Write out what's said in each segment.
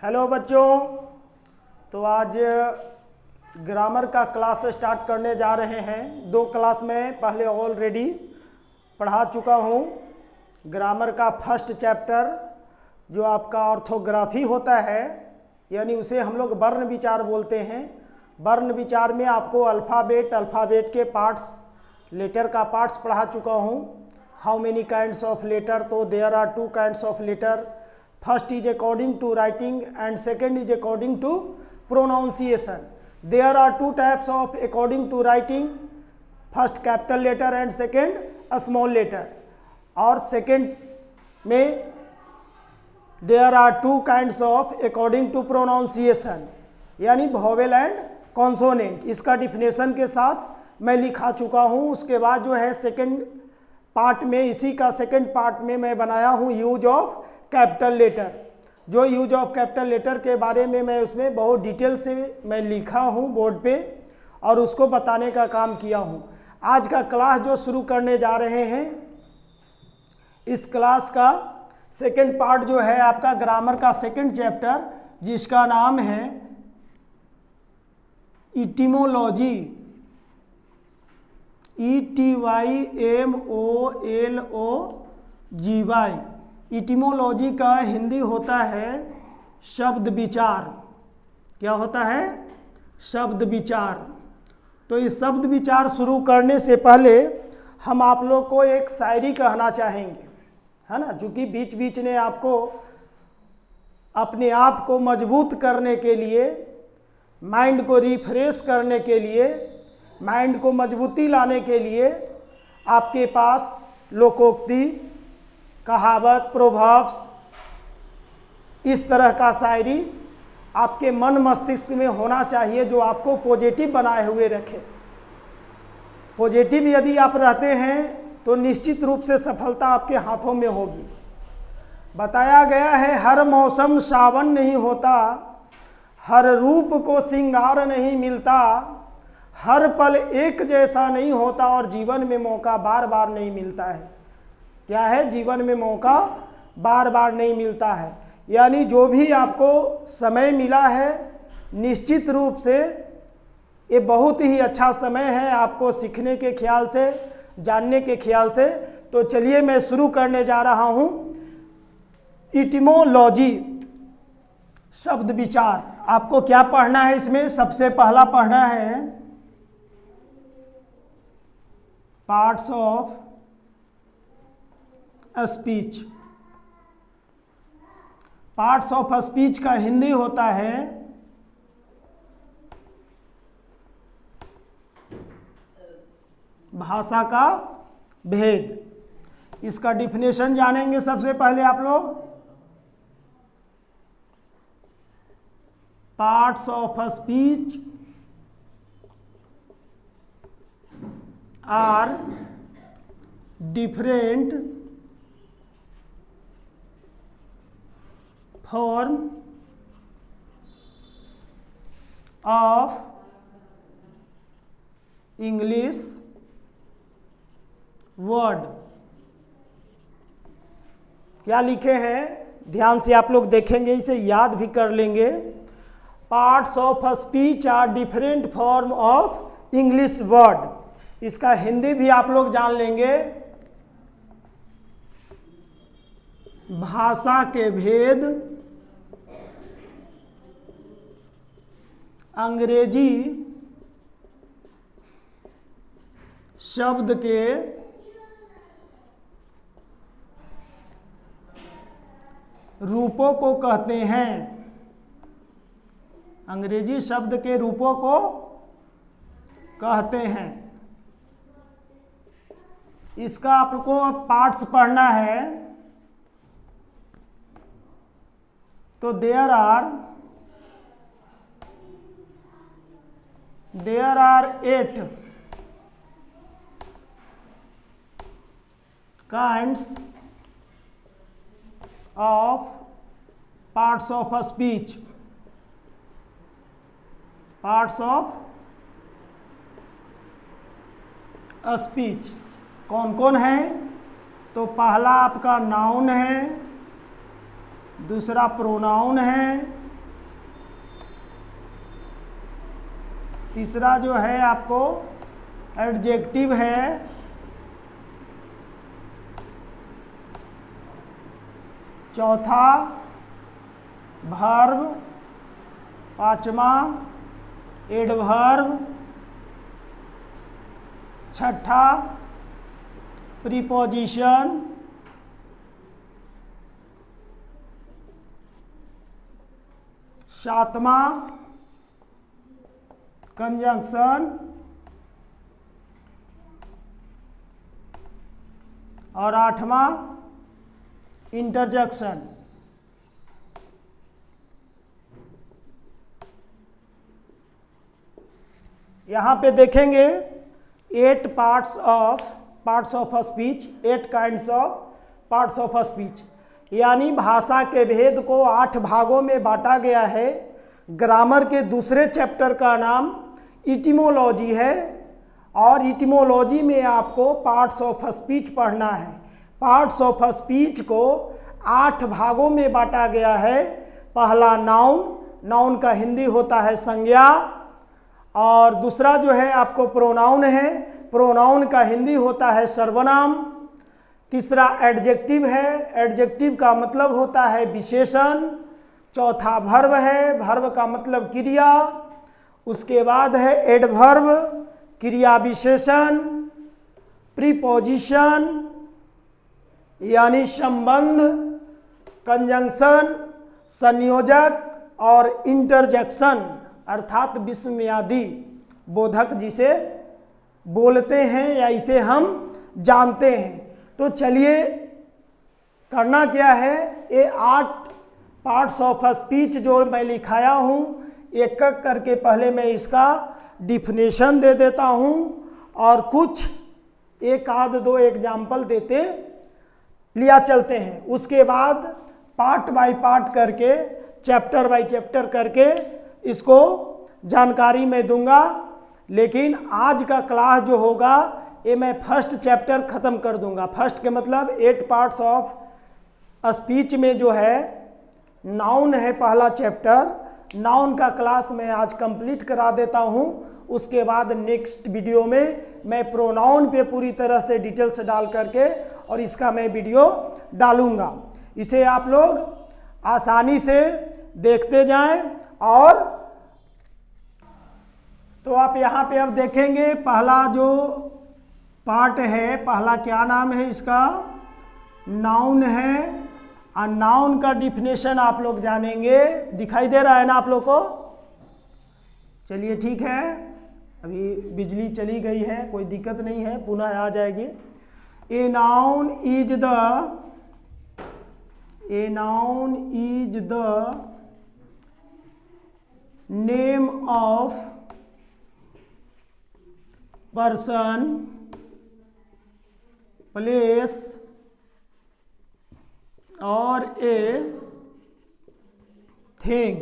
Hello बच्चों, तो आज ग्रामर का क्लास स्टार्ट करने जा रहे हैं। 2 क्लास में पहले ऑलरेडी पढ़ा चुका हूँ। ग्रामर का फर्स्ट चैप्टर जो आपका ऑर्थोग्राफी होता है, यानी उसे हम लोग वर्ण विचार बोलते हैं। वर्ण विचार में आपको अल्फ़ाबेट के पार्ट्स, लेटर का पार्ट्स पढ़ा चुका हूँ। How many kinds of letter, तो there are 2 kinds of letter. First is according to writing and second is according to pronunciation. There are 2 types of according to writing, first capital letter and second a small letter. और second में there are 2 kinds of according to pronunciation, यानी vowel and consonant। इसका definition के साथ मैं लिखा चुका हूँ। उसके बाद जो है सेकेंड पार्ट में, इसी का सेकेंड पार्ट में मैं बनाया हूँ यूज ऑफ कैपिटल लेटर। जो यूज ऑफ कैपिटल लेटर के बारे में मैं उसमें बहुत डिटेल से मैं लिखा हूँ बोर्ड पे और उसको बताने का काम किया हूँ। आज का क्लास जो शुरू करने जा रहे हैं, इस क्लास का सेकंड पार्ट जो है आपका ग्रामर का सेकंड चैप्टर, जिसका नाम है इटिमोलॉजी, ETYMOLOGY। इटिमोलॉजी का हिंदी होता है शब्द विचार। क्या होता है? शब्द विचार। तो इस शब्द विचार शुरू करने से पहले हम आप लोग को एक शायरी कहना चाहेंगे, है ना। चूँकि बीच बीच ने आपको अपने आप को मजबूत करने के लिए, माइंड को रिफ्रेश करने के लिए, माइंड को मजबूती लाने के लिए आपके पास लोकोक्ति, कहावत, प्रोवर्ब्स, इस तरह का शायरी आपके मन मस्तिष्क में होना चाहिए जो आपको पॉजिटिव बनाए हुए रखे। पॉजिटिव यदि आप रहते हैं तो निश्चित रूप से सफलता आपके हाथों में होगी। बताया गया है हर मौसम सावन नहीं होता, हर रूप को श्रृंगार नहीं मिलता, हर पल एक जैसा नहीं होता और जीवन में मौका बार बार नहीं मिलता है। क्या है? जीवन में मौका बार बार नहीं मिलता है। यानी जो भी आपको समय मिला है, निश्चित रूप से ये बहुत ही अच्छा समय है आपको सीखने के ख्याल से, जानने के ख्याल से। तो चलिए मैं शुरू करने जा रहा हूँ। इटिमोलॉजी, शब्द विचार। आपको क्या पढ़ना है इसमें? सबसे पहला पढ़ना है parts of speech. Parts of speech का हिंदी होता है भाषा का भेद। इसका डिफिनेशन जानेंगे सबसे पहले आप लोग। Parts of speech are different form of English word। क्या लिखे हैं? ध्यान से आप लोग देखेंगे, इसे याद भी कर लेंगे। Parts of speech are different form of English word. इसका हिंदी भी आप लोग जान लेंगे, भाषा के भेद, अंग्रेजी शब्द के रूपों को कहते हैं। अंग्रेजी शब्द के रूपों को कहते हैं। इसका आपको पार्ट्स पढ़ना है। तो there are 8 kinds of parts of speech। Parts of speech कौन कौन है? तो पहला आपका नाउन है, दूसरा प्रोनाउन है, तीसरा जो है आपको एडजेक्टिव है, चौथा वर्ब, पांचवा एडवर्ब, छठा प्रीपोजिशन, सातवां कंजंक्शन और आठवां इंटरजेक्शन। यहाँ पे देखेंगे 8 parts of a speech, 8 kinds of parts of a speech, यानी भाषा के भेद को 8 भागों में बांटा गया है। ग्रामर के दूसरे चैप्टर का नाम इटिमोलॉजी है और इटिमोलॉजी में आपको पार्ट्स ऑफ अ स्पीच पढ़ना है। पार्ट्स ऑफ अ स्पीच को 8 भागों में बांटा गया है। पहला नाउन, नाउन का हिंदी होता है संज्ञा, और दूसरा जो है आपको प्रोनाउन है, प्रोनाउन का हिंदी होता है सर्वनाम। तीसरा एडजेक्टिव है, एडजेक्टिव का मतलब होता है विशेषण। चौथा वर्ब है, वर्ब का मतलब क्रिया। उसके बाद है एडवर्ब, क्रिया विशेषण। प्रीपोजिशन यानी संबंध, कंजंक्शन संयोजक, और इंटरजेक्शन अर्थात विस्मयादि बोधक जिसे बोलते हैं या इसे हम जानते हैं। तो चलिए करना क्या है, ये 8 पार्ट्स ऑफ अ स्पीच जो मैं लिखाया हूँ, एक एक करके पहले मैं इसका डिफिनेशन दे देता हूँ और कुछ एक आध दो एग्जाम्पल देते लिया चलते हैं। उसके बाद पार्ट बाय पार्ट करके, चैप्टर बाय चैप्टर करके इसको जानकारी मैं दूंगा। लेकिन आज का क्लास जो होगा ये मैं फर्स्ट चैप्टर ख़त्म कर दूंगा। फर्स्ट के मतलब 8 पार्ट्स ऑफ स्पीच में जो है नाउन है पहला चैप्टर, नाउन का क्लास मैं आज कंप्लीट करा देता हूं। उसके बाद नेक्स्ट वीडियो में मैं प्रोनाउन पे पूरी तरह से डिटेल्स डाल करके और इसका मैं वीडियो डालूंगा। इसे आप लोग आसानी से देखते जाएं। और तो आप यहाँ पे अब देखेंगे पहला जो पार्ट है, पहला क्या नाम है इसका, नाउन है। और नाउन का डिफिनेशन आप लोग जानेंगे। दिखाई दे रहा है ना आप लोग को? चलिए ठीक है, अभी बिजली चली गई है, कोई दिक्कत नहीं है, पुनः आ जाएगी। A noun is the name of person, place और a thing.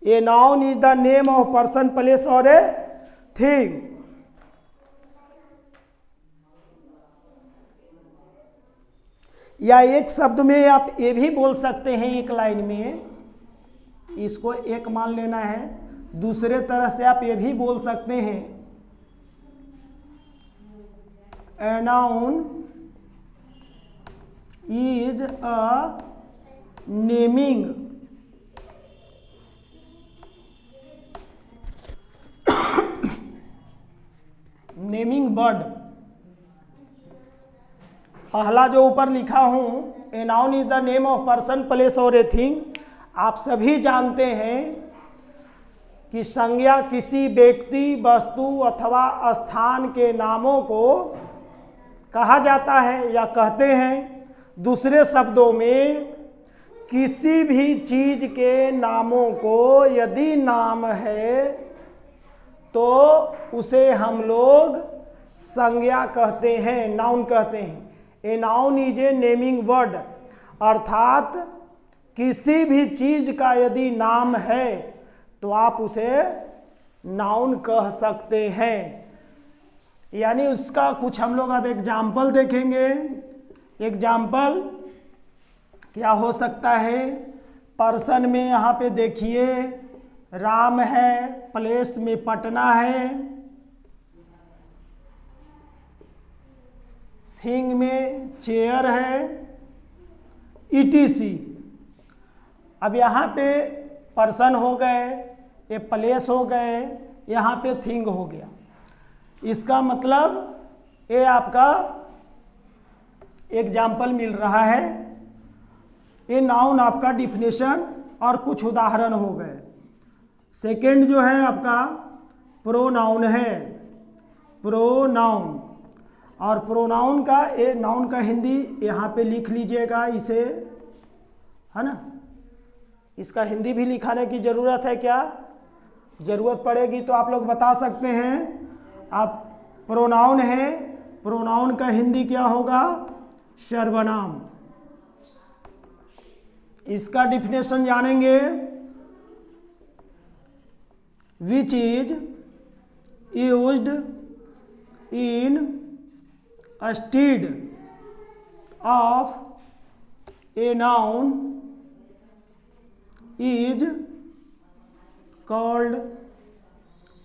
A noun is the name of person, place और ए थिंग। या एक शब्द में आप ये भी बोल सकते हैं, एक लाइन में इसको एक मान लेना है। दूसरे तरह से आप ये भी बोल सकते हैं, ए noun is a naming word. पहला जो ऊपर लिखा हूं, ए noun is the name of person, place और ए थिंग। आप सभी जानते हैं कि संज्ञा किसी व्यक्ति, वस्तु अथवा स्थान के नामों को कहा जाता है या कहते हैं। दूसरे शब्दों में किसी भी चीज के नामों को यदि नाम है तो उसे हम लोग संज्ञा कहते हैं, नाउन कहते हैं। ए noun is a naming word, अर्थात किसी भी चीज का यदि नाम है तो आप उसे नाउन कह सकते हैं। यानी उसका कुछ हम लोग अब एग्जाम्पल देखेंगे। एग्जाम्पल क्या हो सकता है? पर्सन में यहाँ पे देखिए राम है, प्लेस में पटना है, थिंग में चेयर है, ETC। अब यहाँ पे पर्सन हो गए, ये प्लेस हो गए, यहाँ पे थिंग हो गया। इसका मतलब ये आपका एग्जाम्पल मिल रहा है। ये नाउन आपका डिफिनेशन और कुछ उदाहरण हो गए। सेकंड जो है आपका प्रोनाउन है, प्रोनाउन। और प्रोनाउन का ये नाउन का हिंदी यहाँ पे लिख लीजिएगा इसे, है ना। इसका हिंदी भी लिखाने की ज़रूरत है क्या? ज़रूरत पड़ेगी तो आप लोग बता सकते हैं। आप प्रोनाउन है, प्रोनाउन का हिंदी क्या होगा? सर्वनाम। इसका डिफिनेशन जानेंगे। Which is used in stead of A noun is called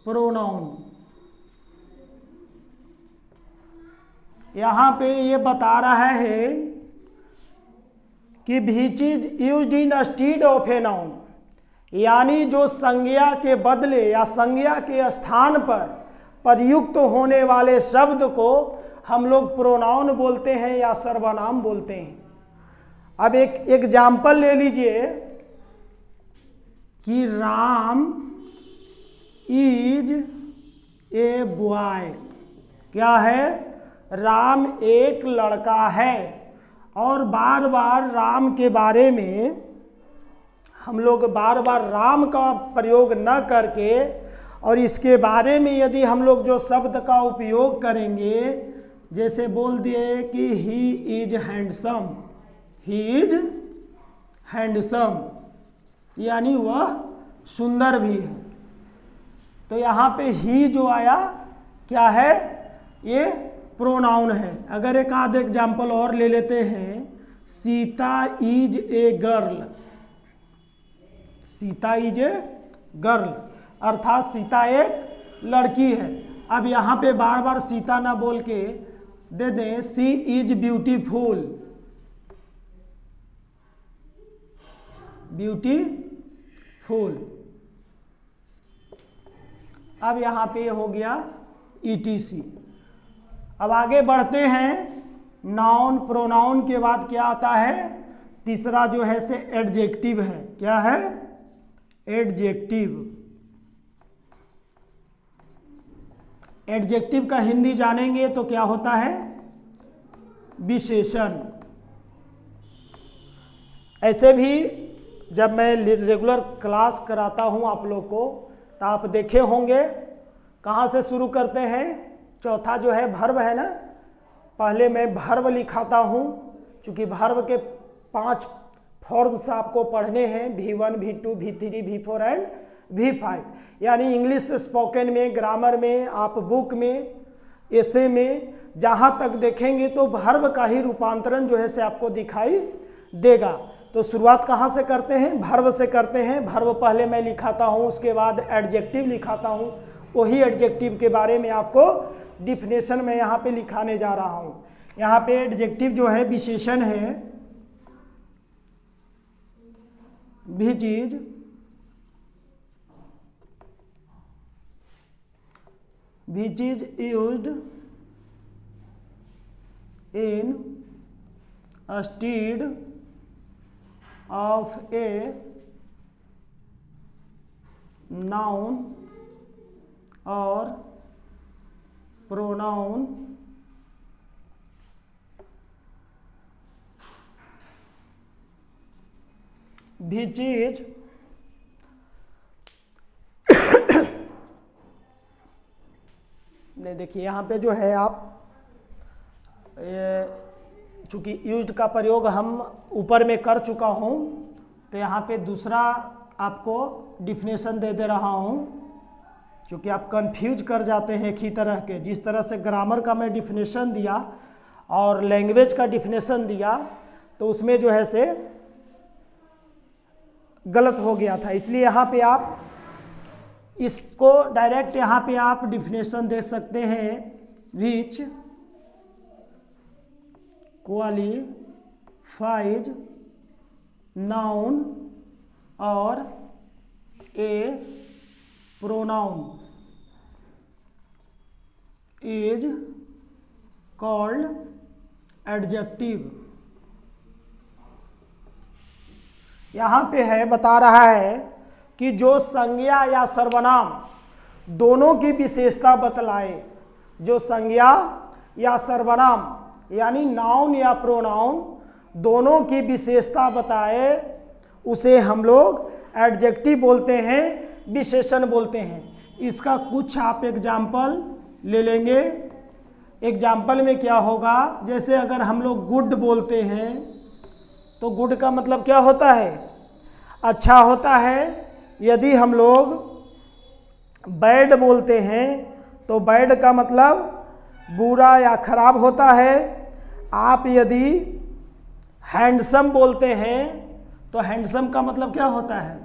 pronoun. यहाँ पे ये बता रहा है कि which is used in stead of a noun, यानी जो संज्ञा के बदले या संज्ञा के स्थान पर प्रयुक्त होने वाले शब्द को हम लोग प्रोनाउन बोलते हैं या सर्वनाम बोलते हैं। अब एक एग्जाम्पल ले लीजिए कि राम इज ए बॉय। क्या है? राम एक लड़का है। और बार बार राम के बारे में हम लोग बार बार राम का प्रयोग न करके और इसके बारे में यदि हम लोग जो शब्द का उपयोग करेंगे, जैसे बोल दिए कि he is handsome, he is handsome, यानी वह सुंदर भी है। तो यहाँ पे ही जो आया क्या है? ये प्रोनाउन है। अगर एक आध एग्जाम्पल और ले लेते हैं, Sita is a girl, Sita is a girl, अर्थात सीता एक लड़की है। अब यहाँ पे बार बार सीता ना बोल के दे दें सी इज ब्यूटीफुल, ब्यूटीफुल। अब यहाँ पे हो गया ETC। अब आगे बढ़ते हैं। नाउन प्रोनाउन के बाद क्या आता है? तीसरा जो है से एडजेक्टिव है। क्या है? एडजेक्टिव। एडजेक्टिव का हिंदी जानेंगे तो क्या होता है? विशेषण। ऐसे भी जब मैं रेगुलर क्लास कराता हूं आप लोग को, तो आप देखे होंगे कहाँ से शुरू करते हैं। चौथा जो है भर्व है ना, पहले मैं भर्व लिखाता हूँ, क्योंकि भर्व के 5 फॉर्म्स आपको पढ़ने हैं, V1, V2, V3, V4 and V5। यानी इंग्लिश स्पोकन में, ग्रामर में, आप बुक में, एसे में जहाँ तक देखेंगे तो भर्व का ही रूपांतरण जो है से आपको दिखाई देगा। तो शुरुआत कहाँ से करते हैं? भर्व से करते हैं। भर्व पहले मैं लिखाता हूँ, उसके बाद एडजेक्टिव लिखाता हूँ। वही एडजेक्टिव के बारे में आपको डिफिनेशन में यहाँ पे लिखाने जा रहा हूँ। यहाँ पे एडजेक्टिव जो है विशेषण है। Which is used in stead of a noun और प्रोनाउन विच इज नहीं, देखिए यहाँ पे जो है आप चूँकि यूज्ड का प्रयोग हम ऊपर में कर चुका हूँ, तो यहाँ पे दूसरा आपको डिफिनेशन दे रहा हूँ, क्योंकि आप कंफ्यूज कर जाते हैं एक ही तरह के। जिस तरह से ग्रामर का मैं डिफिनेशन दिया और लैंग्वेज का डिफिनेशन दिया, तो उसमें जो है से गलत हो गया था, इसलिए यहाँ पे आप इसको डायरेक्ट यहाँ पे आप डिफिनेशन दे सकते हैं, विच क्वालिफाइज नाउन और ए प्रोनाउन इज कॉल्ड एडजेक्टिव। यहाँ पे है, बता रहा है कि जो संज्ञा या सर्वनाम दोनों की विशेषता बतलाए, जो संज्ञा या सर्वनाम यानी नाउन या प्रोनाउन दोनों की विशेषता बताए, उसे हम लोग एडजेक्टिव बोलते हैं, विशेषण बोलते हैं। इसका कुछ आप एग्जाम्पल ले लेंगे। एग्जाम्पल में क्या होगा, जैसे अगर हम लोग गुड बोलते हैं तो गुड का मतलब क्या होता है, अच्छा होता है। यदि हम लोग बैड बोलते हैं तो बैड का मतलब बुरा या खराब होता है। आप यदि हैंडसम बोलते हैं तो हैंडसम का मतलब क्या होता है,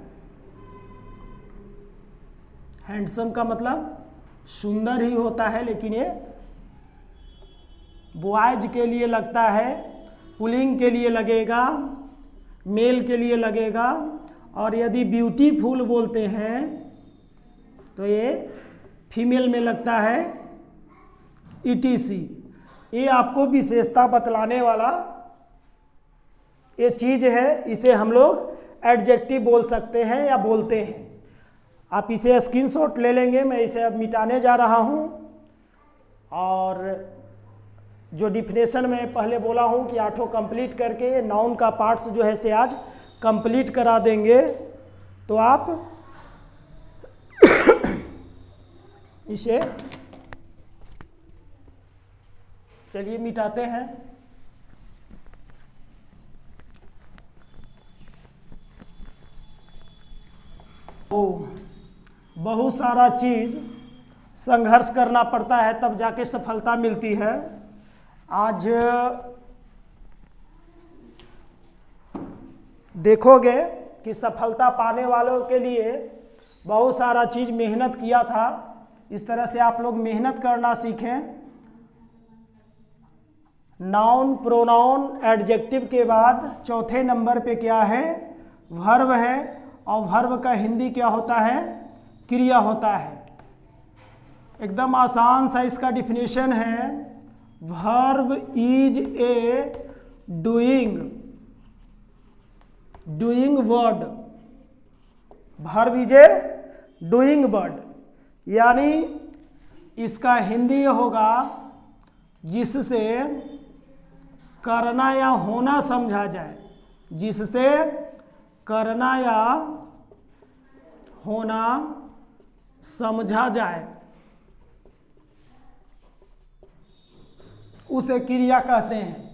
हैंडसम का मतलब सुंदर ही होता है, लेकिन ये बॉयज के लिए लगता है, पुलिंग के लिए लगेगा, मेल के लिए लगेगा। और यदि ब्यूटीफुल बोलते हैं तो ये फीमेल में लगता है, ETC। ये आपको विशेषता बतलाने वाला ये चीज़ है, इसे हम लोग एडजेक्टिव बोल सकते हैं या बोलते हैं। आप इसे स्क्रीनशॉट ले लेंगे, मैं इसे अब मिटाने जा रहा हूँ। और जो डिफिनेशन में पहले बोला हूँ कि 8 कंप्लीट करके नाउन का पार्ट्स जो है से आज कंप्लीट करा देंगे, तो आप इसे चलिए मिटाते हैं। बहुत सारा चीज़ संघर्ष करना पड़ता है, तब जाके सफलता मिलती है। आज देखोगे कि सफलता पाने वालों के लिए बहुत सारा चीज़ मेहनत किया था। इस तरह से आप लोग मेहनत करना सीखें। नाउन, प्रोनाउन, एडजेक्टिव के बाद चौथे नंबर पे क्या है, वर्ब है। और वर्ब का हिंदी क्या होता है, क्रिया होता है। एकदम आसान सा इसका डिफिनेशन है, verb is a doing word. Verb is a doing word, यानी इसका हिंदी होगा जिससे करना या होना समझा जाए, जिससे करना या होना समझा जाए, उसे क्रिया कहते हैं।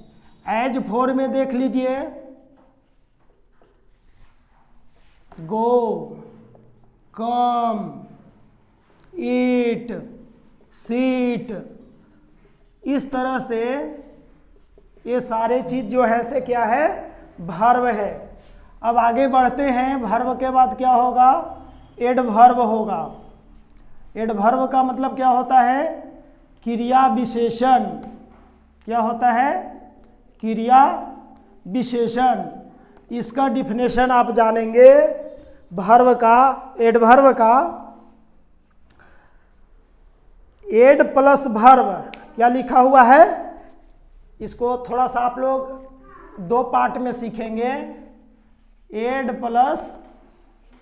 एज फोर में देख लीजिए, गो, कम, ईट, सीट, इस तरह से ये सारे चीज जो है से क्या है, वर्ब है। अब आगे बढ़ते हैं, वर्ब के बाद क्या होगा, एडवर्ब होगा। एडवर्ब का मतलब क्या होता है, क्रिया विशेषण। क्या होता है, क्रिया विशेषण। इसका डिफिनेशन आप जानेंगे वर्ब का, एडवर्ब का। एड प्लस वर्ब क्या लिखा हुआ है, इसको थोड़ा सा आप लोग दो पार्ट में सीखेंगे। एड प्लस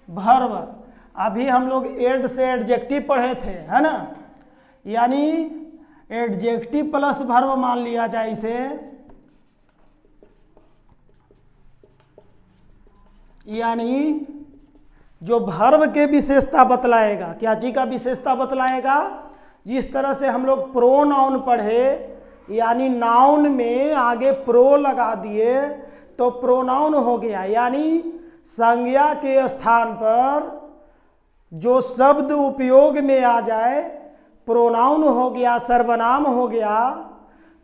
वर्ब, अभी हम लोग एड से एडजेक्टिव पढ़े थे, है ना। यानी एडजेक्टिव प्लस वर्ब मान लिया जाए इसे, यानी जो वर्ब के विशेषता बतलाएगा, क्या चीज का विशेषता बतलाएगा। जिस तरह से हम लोग प्रोनाउन पढ़े, यानी नाउन में आगे प्रो लगा दिए तो प्रोनाउन हो गया, यानी संज्ञा के स्थान पर जो शब्द उपयोग में आ जाए प्रोनाउन हो गया, सर्वनाम हो गया।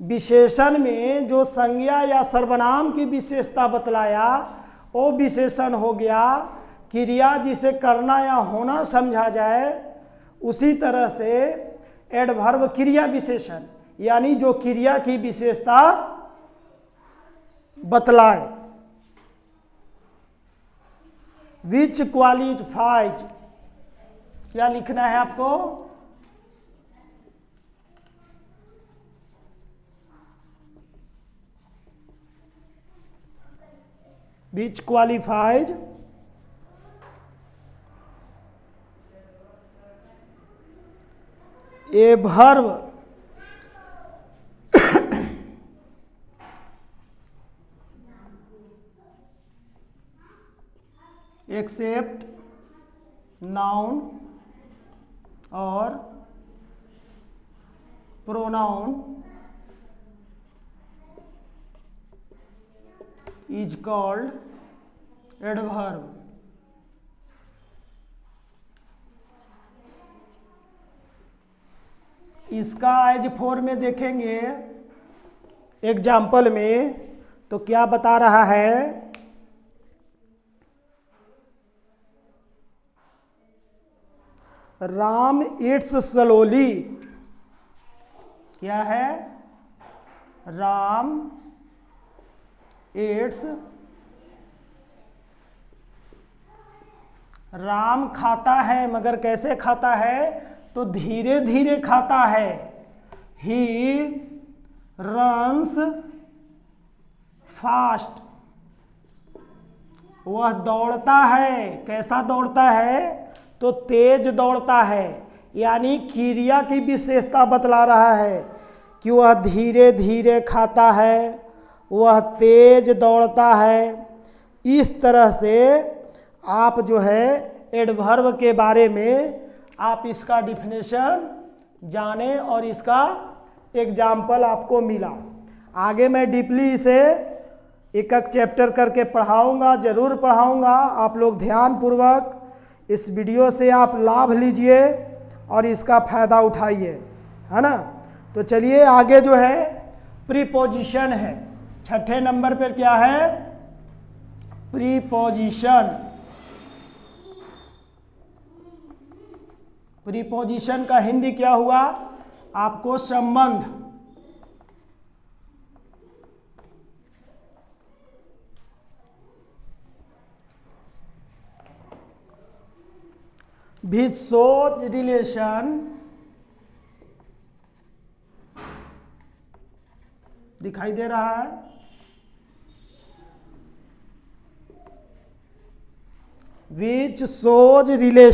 विशेषण में जो संज्ञा या सर्वनाम की विशेषता बतलाया वो विशेषण हो गया। क्रिया जिसे करना या होना समझा जाए, उसी तरह से एडवर्ब क्रिया विशेषण, यानी जो क्रिया की विशेषता बतलाए। विच क्वालिफाइज, क्या लिखना है आपको? Which qualifies a verb except noun और प्रोनाउन इज कॉल्ड एडवर्ब। इसका एज फोर में देखेंगे एग्जाम्पल में, तो क्या बता रहा है? Ram eats slowly. क्या है? राम ईट्स, राम खाता है, मगर कैसे खाता है? तो धीरे धीरे खाता है। ही रन्स फास्ट, वह दौड़ता है। कैसा दौड़ता है? तो तेज दौड़ता है। यानी क्रिया की विशेषता बतला रहा है कि वह धीरे धीरे खाता है, वह तेज दौड़ता है। इस तरह से आप जो है एडवर्ब के बारे में आप इसका डिफिनेशन जाने और इसका एग्जाम्पल आपको मिला। आगे मैं डीपली इसे एक एक चैप्टर करके पढ़ाऊंगा, ज़रूर पढ़ाऊंगा। आप लोग ध्यानपूर्वक इस वीडियो से आप लाभ लीजिए और इसका फ़ायदा उठाइए, है ना। तो चलिए आगे जो है प्रीपोजिशन है। छठे नंबर पर क्या है? प्रीपोजिशन। प्रीपोजिशन का हिंदी क्या हुआ? आपको संबंध। विच शोज रिलेशन, दिखाई दे रहा है? Which shows relation